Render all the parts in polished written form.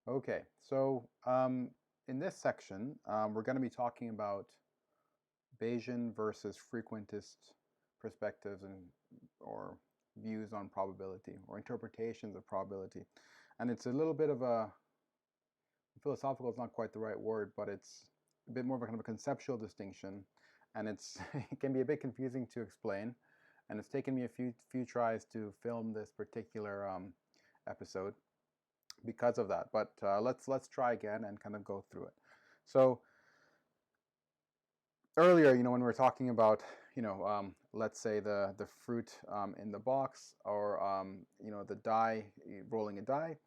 Okay, so in this section, we're going to be talking about Bayesian versus frequentist perspectives and or views on probability or interpretations of probability. And it's a little bit of a philosophical is not quite the right word, but it's a bit more of a kind of a conceptual distinction, and it can be a bit confusing to explain. And it's taken me a few tries to film this particular episode because of that. But let's try again and kind of go through it. So earlier, when we were talking about, let's say the fruit in the box, or the die, rolling a die,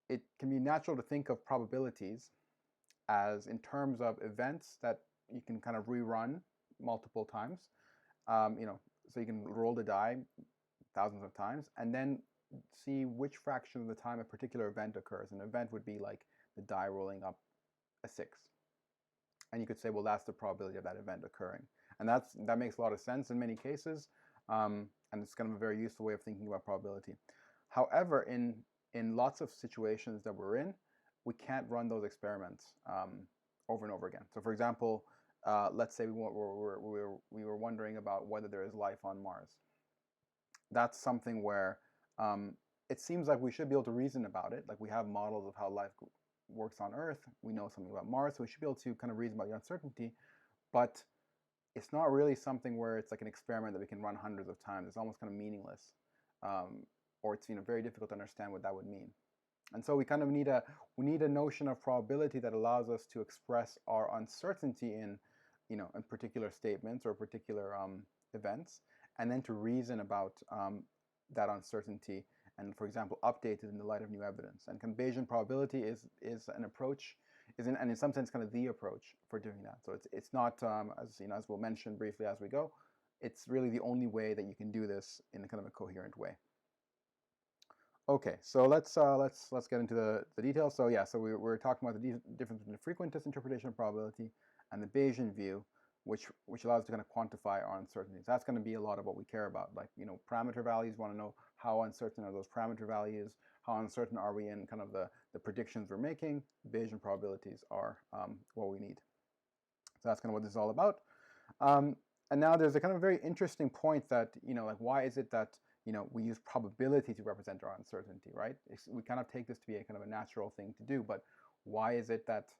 it can be natural to think of probabilities as in terms of events that you can kind of rerun multiple times. So you can roll the die thousands of times and then see which fraction of the time a particular event occurs. An event would be like the die rolling up a 6. And you could say, well, that's the probability of that event occurring. And that makes a lot of sense in many cases. And it's kind of a very useful way of thinking about probability. However, in lots of situations that we're in, we can't run those experiments over and over again. So for example, let's say we were wondering about whether there is life on Mars. That's something where it seems like we should be able to reason about it. Like we have models of how life works on Earth. We know something about Mars, so we should be able to kind of reason about the uncertainty. But it's not really something where it's like an experiment that we can run hundreds of times. It's almost kind of meaningless, or it's very difficult to understand what that would mean. And so we kind of need a notion of probability that allows us to express our uncertainty in particular statements or particular events, and then to reason about that uncertainty and, for example, update it in the light of new evidence. And Bayesian probability is an approach, and in some sense kind of the approach for doing that. So it's not as we'll mention briefly as we go, it's really the only way that you can do this in a kind of a coherent way. Okay, so let's get into the details. So yeah, so we're talking about the difference between the frequentist interpretation of probability and the Bayesian view, which allows us to kind of quantify our uncertainties. That's going to be a lot of what we care about. Like parameter values. Want to know how uncertain are those parameter values? How uncertain are we in kind of the predictions we're making? Bayesian probabilities are what we need. So that's kind of what this is all about. And now there's a kind of very interesting point that like why is it that we use probability to represent our uncertainty, right? We kind of take this to be a kind of a natural thing to do, but why is it that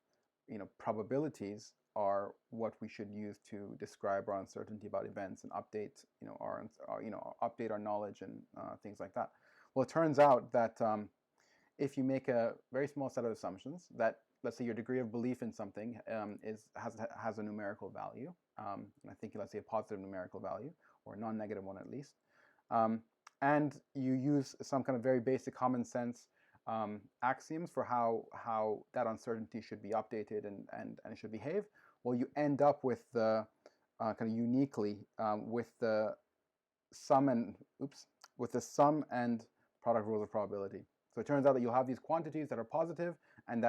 probabilities are what we should use to describe our uncertainty about events and update update our knowledge and things like that? Well, it turns out that if you make a very small set of assumptions, that let's say your degree of belief in something has a numerical value, and I think let's say a positive numerical value or a non-negative one at least. And you use some kind of very basic common sense axioms for how that uncertainty should be updated and it should behave. Well, you end up with the kind of uniquely with the sum and product rules of probability. So it turns out that you'll have these quantities that are positive, and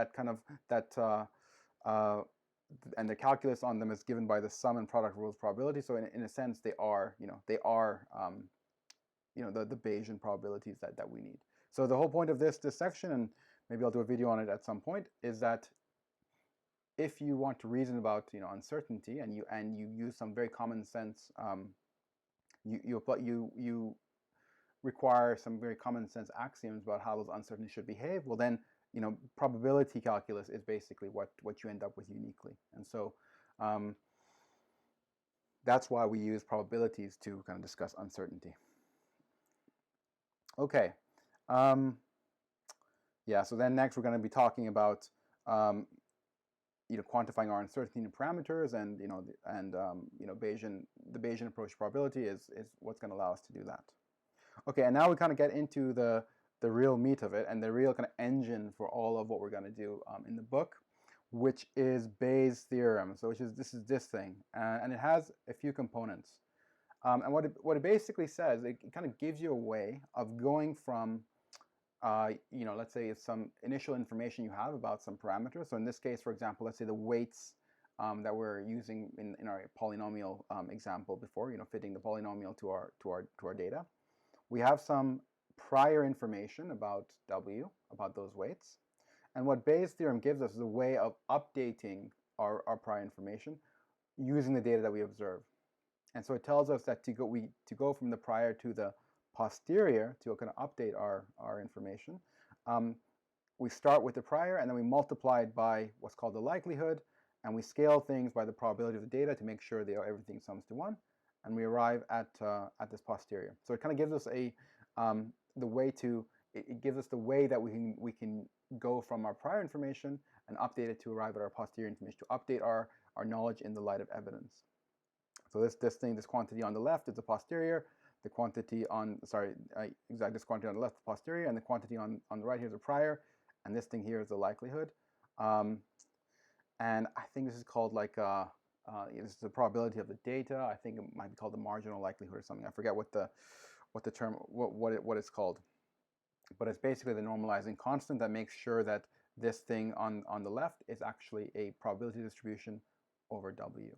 and the calculus on them is given by the sum and product rules of probability. So in a sense, they are the Bayesian probabilities that we need. So the whole point of this section, and maybe I'll do a video on it at some point, is that if you want to reason about uncertainty and you use some very common sense, you require some very common sense axioms about how those uncertainties should behave. Well, then probability calculus is basically what you end up with uniquely, and so that's why we use probabilities to kind of discuss uncertainty. Okay. Yeah, so then next we're going to be talking about quantifying our uncertainty in parameters, and the Bayesian approach to probability is what's going to allow us to do that. Okay, and now we kind of get into the real meat of it and the real kind of engine for all of what we're going to do in the book, which is Bayes' theorem. So this is this thing, and it has a few components. And what it basically says, it kind of gives you a way of going from, let's say it's some initial information you have about some parameters. So in this case, for example, let's say the weights that we're using in our polynomial example before, fitting the polynomial to our data. We have some prior information about W, about those weights. And what Bayes' theorem gives us is a way of updating our prior information using the data that we observe. And so it tells us that to go from the prior to the posterior to kind of update our information, we start with the prior and then we multiply it by what's called the likelihood, and we scale things by the probability of the data to make sure that everything sums to 1, and we arrive at this posterior. So it kind of gives us the way to it gives us the way that we can go from our prior information and update it to arrive at our posterior information, to update our knowledge in the light of evidence. So this quantity on the left is the posterior, the quantity on, this quantity on the left is the posterior, and the quantity on the right here is the prior, and this thing here is the likelihood. And I think this is called like, this is the probability of the data. I think it might be called the marginal likelihood or something. I forget what the term, what it's called. But it's basically the normalizing constant that makes sure that this thing on the left is actually a probability distribution over W.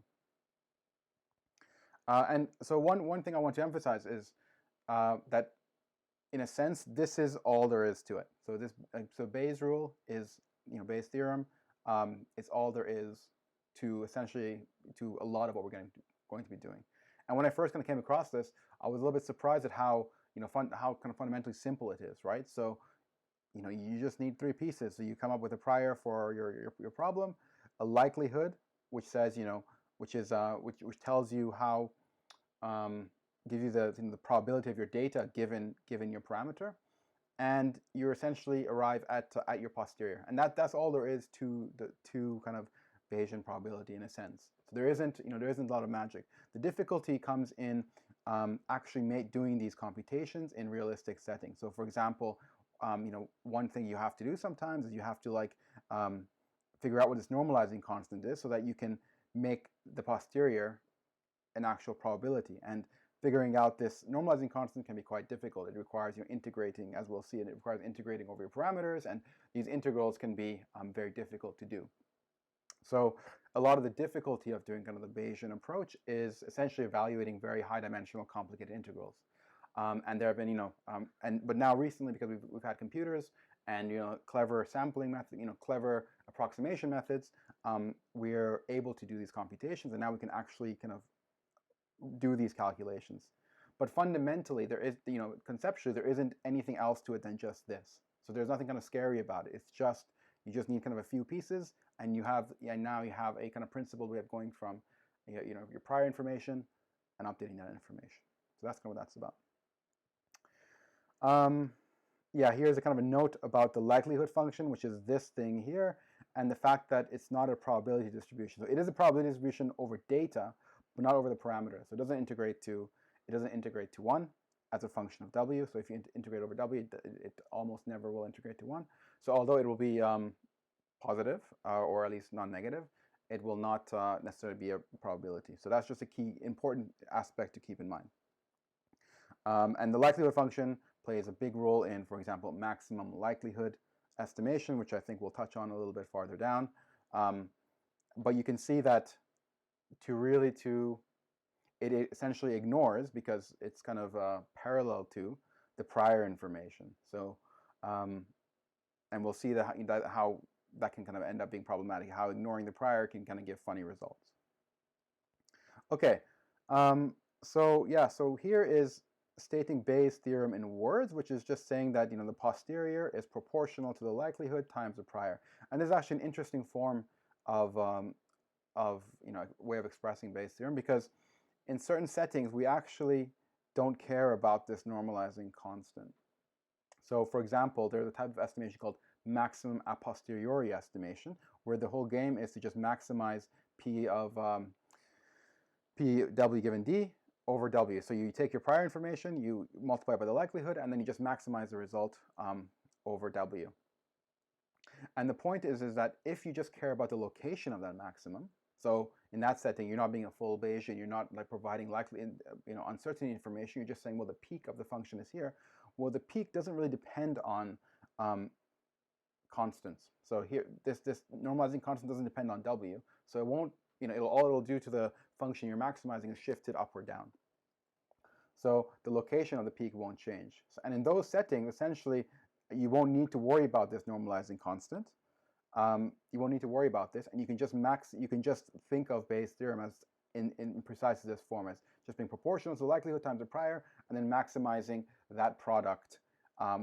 And so one thing I want to emphasize is that, in a sense, this is all there is to it. So Bayes' rule is, Bayes' theorem is all there is to essentially to a lot of what we're going to be doing. And when I first kind of came across this, I was a little bit surprised at how how kind of fundamentally simple it is, right? So you just need 3 pieces. So you come up with a prior for your problem, a likelihood, which says which tells you how gives you the probability of your data given your parameter, and you essentially arrive at your posterior, and that's all there is to kind of Bayesian probability in a sense. So there isn't a lot of magic. The difficulty comes in actually doing these computations in realistic settings. So for example, one thing you have to do sometimes is you have to figure out what this normalizing constant is so that you can make the posterior an actual probability. And figuring out this normalizing constant can be quite difficult. It requires integrating, as we'll see, and it requires integrating over your parameters, and these integrals can be very difficult to do. So a lot of the difficulty of doing kind of the Bayesian approach is essentially evaluating very high-dimensional, complicated integrals. And there have been, but now recently, because we've had computers and clever sampling methods, clever approximation methods, we're able to do these computations, and now we can actually kind of do these calculations. But fundamentally, there is, conceptually, there isn't anything else to it than just this. So there's nothing kind of scary about it. It's just, you just need kind of a few pieces, and now you have a kind of principled way of going from, your prior information and updating that information. So that's kind of what that's about. Here's a kind of a note about the likelihood function, which is this thing here, and the fact that it's not a probability distribution. So it is a probability distribution over data, but not over the parameter. So it doesn't integrate to 1 as a function of W. So if you integrate over W, it almost never will integrate to 1. So although it will be positive, or at least non-negative, it will not necessarily be a probability. So that's just a key important aspect to keep in mind. And the likelihood function plays a big role in, for example, maximum likelihood estimation, which I think we'll touch on a little bit farther down. But you can see that it essentially ignores, because it's kind of parallel to the prior information. So, and we'll see how that can kind of end up being problematic, how ignoring the prior can kind of give funny results. Okay, so here is stating Bayes' theorem in words, which is just saying that the posterior is proportional to the likelihood times the prior. And this is actually an interesting form of way of expressing Bayes' theorem, because in certain settings we actually don't care about this normalizing constant. So for example, there's a type of estimation called maximum a posteriori estimation, where the whole game is to just maximize P of W given D over W. So you take your prior information, you multiply by the likelihood, and then you just maximize the result over W. And the point is that if you just care about the location of that maximum, so in that setting, you're not being a full Bayesian, you're not providing uncertainty information, you're just saying, well, the peak of the function is here. Well, the peak doesn't really depend on constants. So here, this normalizing constant doesn't depend on W. So it won't, all it'll do to the function you're maximizing is shift it up or down. So the location of the peak won't change. And in those settings, essentially, you won't need to worry about this normalizing constant. you won't need to worry about this, and you can just think of Bayes' theorem as in precisely this form, as just being proportional to the likelihood times the prior, and then maximizing that product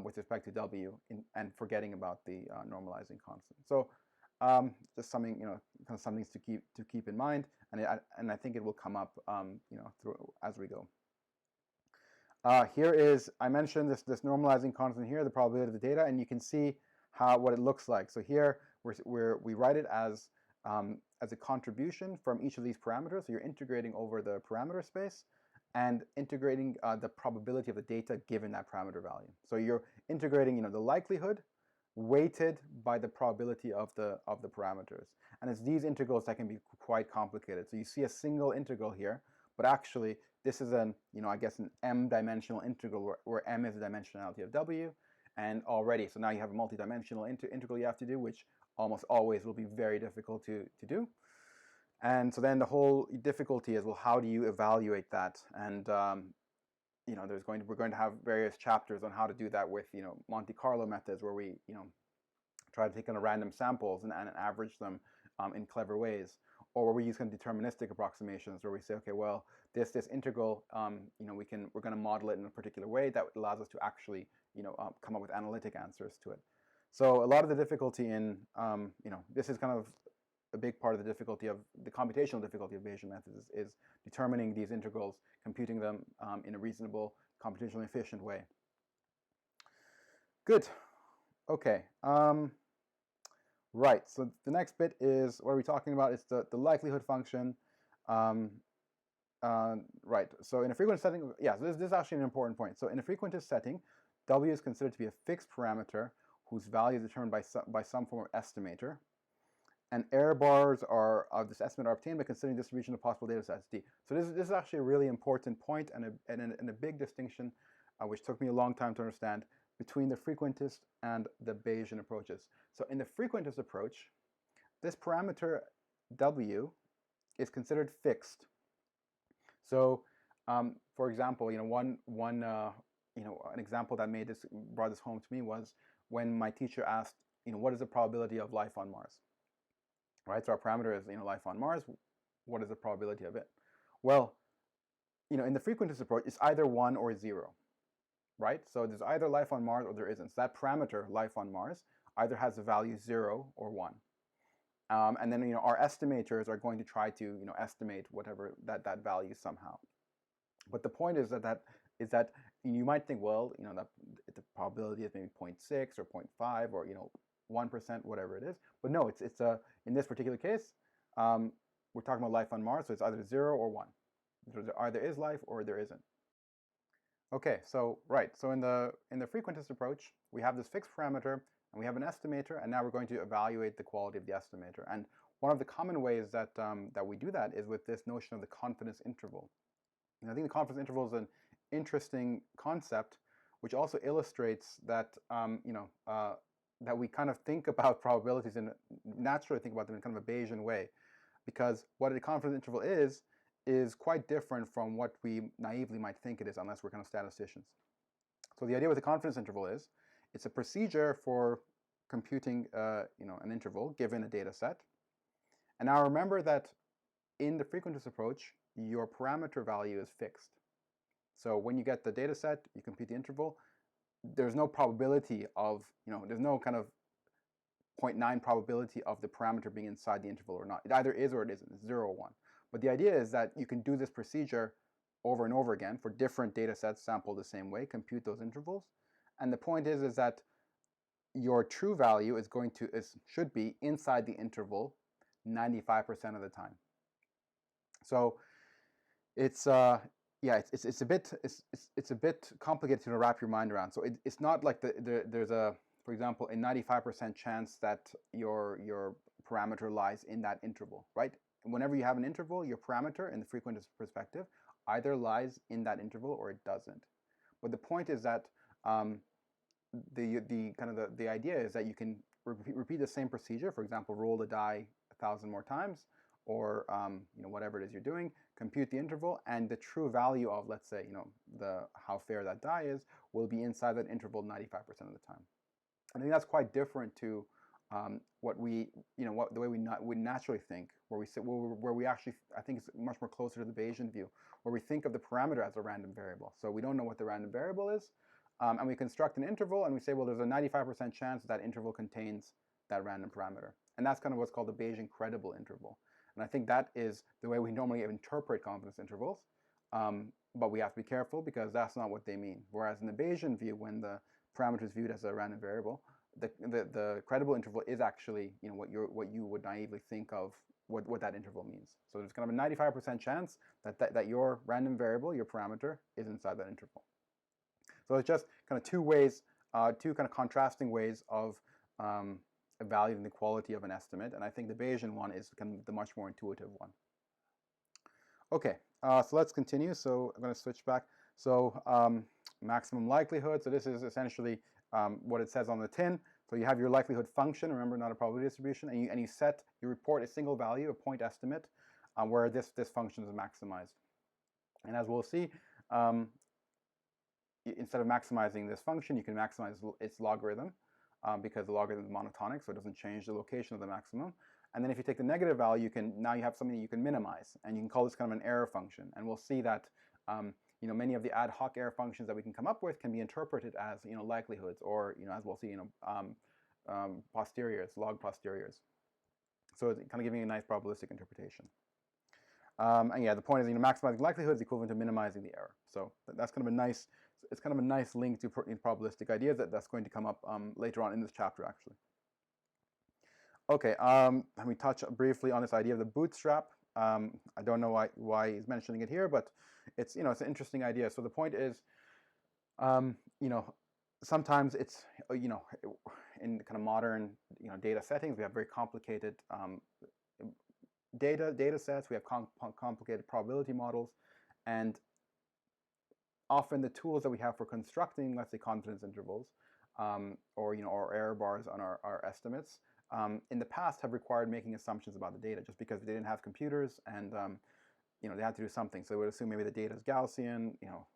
with respect to W and forgetting about the normalizing constant. So just something, kind of some things to keep in mind, and I think it will come up, as we go. Here is, I mentioned this normalizing constant here, the probability of the data, and you can see what it looks like. So here we write it as a contribution from each of these parameters. So you're integrating over the parameter space and integrating the probability of the data given that parameter value. So you're integrating, the likelihood weighted by the probability of the parameters. And it's these integrals that can be quite complicated. So you see a single integral here, but actually this is I guess an m-dimensional integral where m is the dimensionality of W. And already, so now you have a multi-dimensional integral you have to do, which almost always will be very difficult to do. And so then the whole difficulty is, well, how do you evaluate that? And we're going to have various chapters on how to do that with Monte Carlo methods, where we try to take kind of random samples and average them in clever ways, or where we use kind of deterministic approximations, where we say, okay, well, this integral, we're going to model it in a particular way that allows us to actually come up with analytic answers to it. So a lot of the difficulty in this is kind of a big part of the difficulty of the computational difficulty of Bayesian methods is determining these integrals, computing them in a reasonable, computationally efficient way. Good. Okay. Right. So the next bit is, what are we talking about? It's the likelihood function. Right. So in a frequentist setting, so this is actually an important point. So in a frequentist setting, W is considered to be a fixed parameter whose value is determined by some form of estimator. And error bars of this estimate are obtained by considering distribution of possible data sets D. So this is actually a really important point and a big distinction, which took me a long time to understand, between the frequentist and the Bayesian approaches. So in the frequentist approach, this parameter W is considered fixed. So for example, an example that brought this home to me was when my teacher asked, what is the probability of life on Mars? Right, so our parameter is, life on Mars. What is the probability of it? Well, in the frequentist approach, it's either 1 or 0, right? So there's either life on Mars or there isn't. So that parameter, life on Mars, either has the value 0 or 1. And then, our estimators are going to try to, estimate whatever that value somehow. But the point is that you might think, well, that the probability is maybe 0.6 or 0.5 or 1%, whatever it is. But no, it's in this particular case, we're talking about life on Mars, so it's either 0 or 1. There either is life or there isn't. Okay, so in the frequentist approach, we have this fixed parameter and we have an estimator, and now we're going to evaluate the quality of the estimator. And one of the common ways that we do that is with this notion of the confidence interval. And I think the confidence interval is an interesting concept, which also illustrates that that we kind of think about probabilities and naturally think about them in kind of a Bayesian way, because what a confidence interval is quite different from what we naively might think it is, unless we're kind of statisticians. So the idea with a confidence interval is, it's a procedure for computing an interval given a data set. And now remember that in the frequentist approach, your parameter value is fixed. So when you get the data set, you compute the interval, there's no probability of, there's no kind of 0.9 probability of the parameter being inside the interval or not. It either is or it isn't. It's 0 or 1. But the idea is that you can do this procedure over and over again for different data sets sampled the same way, compute those intervals. And the point is that your true value should be inside the interval 95% of the time. So it's a bit complicated to wrap your mind around. So it's not like there's for example, a 95% chance that your parameter lies in that interval, right? Whenever you have an interval, your parameter in the frequentist perspective either lies in that interval or it doesn't. But the point is that the idea is that you can repeat the same procedure. For example, roll the die 1,000 more times, or whatever it is you're doing, compute the interval, and the true value of, let's say, how fair that die is will be inside that interval 95% of the time. I think that's quite different to what we, the way we naturally think, where we actually, I think it's much more closer to the Bayesian view, where we think of the parameter as a random variable. So we don't know what the random variable is, and we construct an interval, and we say, well, there's a 95% chance that interval contains that random parameter. And that's kind of what's called the Bayesian credible interval. And I think that is the way we normally interpret confidence intervals. But we have to be careful because that's not what they mean. Whereas in the Bayesian view, when the parameter is viewed as a random variable, the credible interval is actually, what you would naively think of what that interval means. So there's kind of a 95% chance that your random variable, your parameter, is inside that interval. So it's just kind of two ways, two kind of contrasting ways of evaluating the quality of an estimate. And I think the Bayesian one is kind of the much more intuitive one. Okay, so let's continue. So I'm going to switch back. So maximum likelihood. So this is essentially what it says on the tin. So you have your likelihood function, remember, not a probability distribution, and you report a single value, a point estimate, where this function is maximized. And as we'll see, instead of maximizing this function, you can maximize its logarithm because the logarithm is monotonic, so it doesn't change the location of the maximum. And then if you take the negative value, now you have something that you can minimize, and you can call this kind of an error function. And we'll see that many of the ad hoc error functions that we can come up with can be interpreted as likelihoods, or as we'll see, posteriors, log posteriors. So it's kind of giving a nice probabilistic interpretation. And yeah, the point is, maximizing likelihood is equivalent to minimizing the error. So that's kind of a nice, it's kind of a nice link to probabilistic ideas that's going to come up later on in this chapter, actually. Okay, let me touch briefly on this idea of the bootstrap. I don't know why he's mentioning it here, but it's it's an interesting idea. So the point is, sometimes it's in kind of modern data settings, we have very complicated data sets. We have complicated probability models, and often the tools that we have for constructing, let's say, confidence intervals, or error bars on our estimates, in the past have required making assumptions about the data, just because they didn't have computers, and they had to do something. So they would assume maybe the data is Gaussian,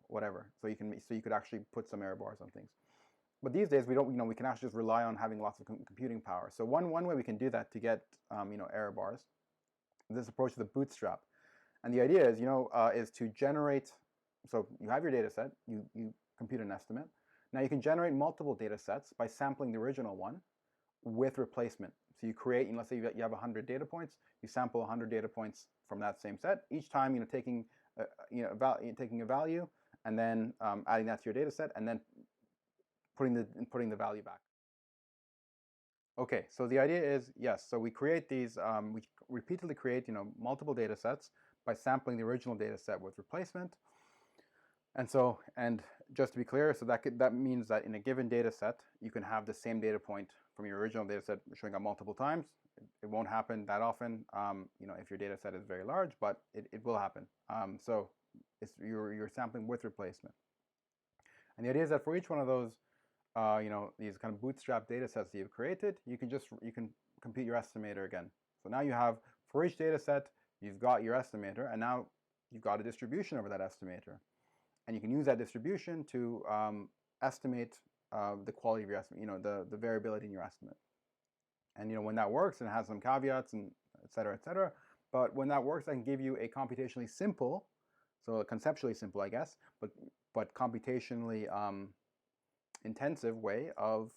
whatever. So you could actually put some error bars on things. But these days we don't. We can actually just rely on having lots of computing power. So one way we can do that to get error bars, this approach is the bootstrap. And the idea is is to generate. So you have your data set. You compute an estimate. Now you can generate multiple data sets by sampling the original one with replacement. So you create, let's say you have 100 data points, you sample 100 data points from that same set, each time taking taking a value and then adding that to your data set and then putting the value back. Okay, so the idea is, yes, so we create these, we repeatedly create multiple data sets by sampling the original data set with replacement. And just to be clear, so that means that in a given data set, you can have the same data point from your original data set showing up multiple times. It won't happen that often, if your data set is very large, but it will happen. So you're sampling with replacement. And the idea is that for each one of those, these kind of bootstrap data sets that you've created, you can compute your estimator again. So now you have, for each data set, you've got your estimator, and now you've got a distribution over that estimator. And you can use that distribution to estimate the quality of your estimate, the variability in your estimate. And when that works, and it has some caveats and et cetera, but when that works, I can give you a computationally simple, so conceptually simple, I guess, but computationally intensive way of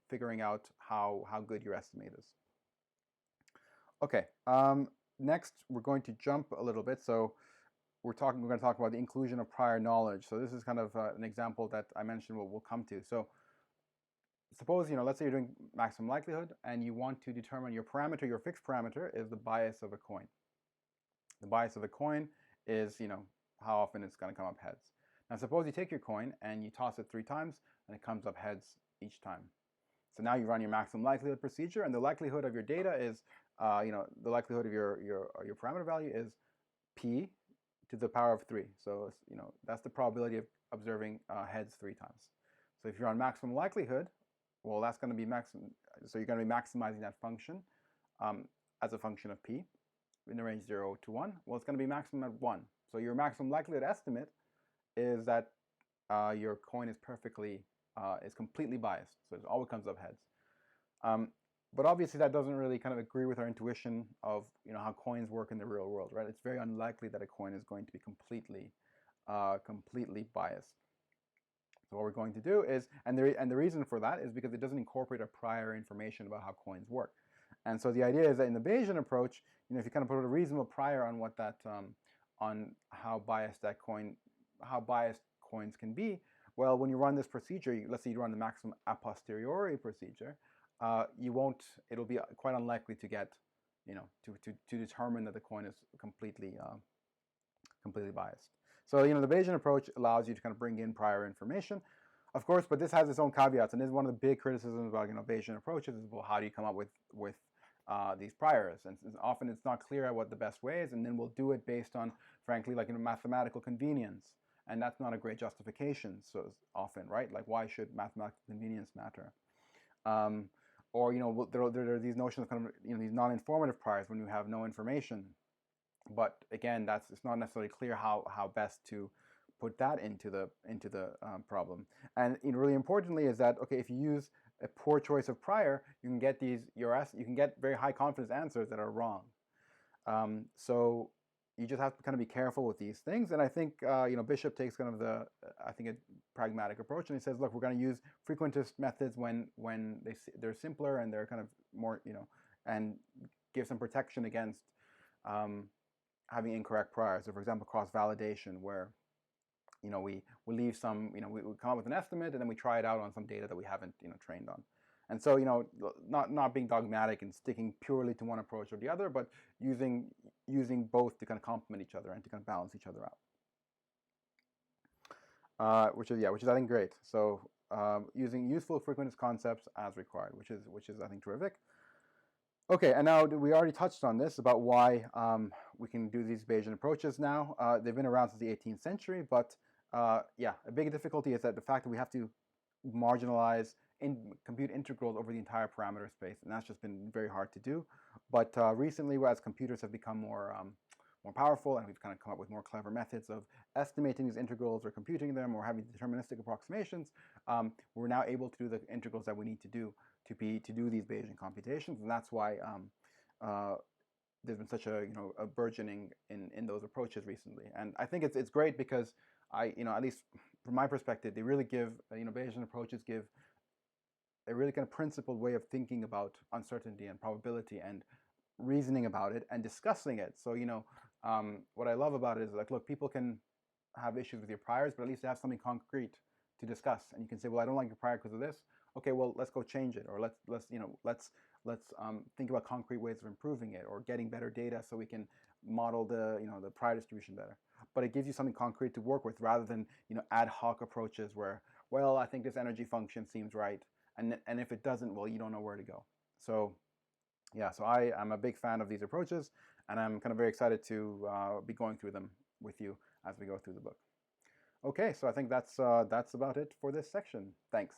figuring out how good your estimate is. Okay, next we're going to jump a little bit. So we're going to talk about the inclusion of prior knowledge. So this is kind of an example that I mentioned we'll come to. So suppose, let's say you're doing maximum likelihood and you want to determine your parameter, your fixed parameter is the bias of a coin. The bias of a coin is, how often it's going to come up heads. Now suppose you take your coin and you toss it 3 times and it comes up heads each time. So now you run your maximum likelihood procedure, and the likelihood of your data is, the likelihood of your parameter value is p to the power of 3. So that's the probability of observing heads 3 times. So if you're on maximum likelihood, well, that's going to be maximum. So you're going to be maximizing that function as a function of p in the range 0 to 1. Well, it's going to be maximum at 1. So your maximum likelihood estimate is that your coin is completely biased. So it always comes up heads. But obviously that doesn't really kind of agree with our intuition of how coins work in the real world, right? It's very unlikely that a coin is going to be completely biased. So what we're going to do is, and the reason for that is because it doesn't incorporate a prior information about how coins work. And so the idea is that in the Bayesian approach, if you kind of put a reasonable prior on what that on how biased coins can be, well, when you run this procedure, let's say you run the maximum a posteriori procedure, it'll be quite unlikely to get, to determine that the coin is completely biased. So, the Bayesian approach allows you to kind of bring in prior information, of course, but this has its own caveats, and this is one of the big criticisms about, Bayesian approaches is, well, how do you come up with these priors? And often it's not clear what the best way is, and then we'll do it based on, frankly, like mathematical convenience, and that's not a great justification. So often, right? Like, why should mathematical convenience matter? Or there are these notions of kind of these non-informative priors when you have no information. But again, it's not necessarily clear how best to put that into the problem. And really importantly is that, okay, if you use a poor choice of prior, you can get you can get very high confidence answers that are wrong. So you just have to kind of be careful with these things. And I think Bishop takes kind of a pragmatic approach, and he says, look, we're going to use frequentist methods when they're simpler and they're kind of more and give some protection against having incorrect priors. So for example, cross-validation, where we leave some, we come up with an estimate and then we try it out on some data that we haven't trained on. And so not being dogmatic and sticking purely to one approach or the other, but using both to kind of complement each other and to kind of balance each other out. Which is I think great. So using useful frequentist concepts as required, which is I think terrific. Okay, and now we already touched on this about why we can do these Bayesian approaches now. They've been around since the 18th century, but a big difficulty is that the fact that we have to marginalize compute integrals over the entire parameter space, and that's just been very hard to do. But recently, as computers have become more powerful, and we've kind of come up with more clever methods of estimating these integrals or computing them or having deterministic approximations, we're now able to do the integrals that we need to do to do these Bayesian computations, and that's why there's been such a burgeoning in those approaches recently. And I think it's great because at least from my perspective, they really give Bayesian approaches give a really kind of principled way of thinking about uncertainty and probability and reasoning about it and discussing it. So what I love about it is, like, look, people can have issues with your priors, but at least they have something concrete to discuss, and you can say, well, I don't like your prior because of this. Okay, well, let's go change it, or let's think about concrete ways of improving it, or getting better data so we can model the the prior distribution better. But it gives you something concrete to work with, rather than ad hoc approaches where, well, I think this energy function seems right, and if it doesn't, well, you don't know where to go. So so I'm a big fan of these approaches, and I'm kind of very excited to be going through them with you as we go through the book. Okay, so I think that's about it for this section. Thanks.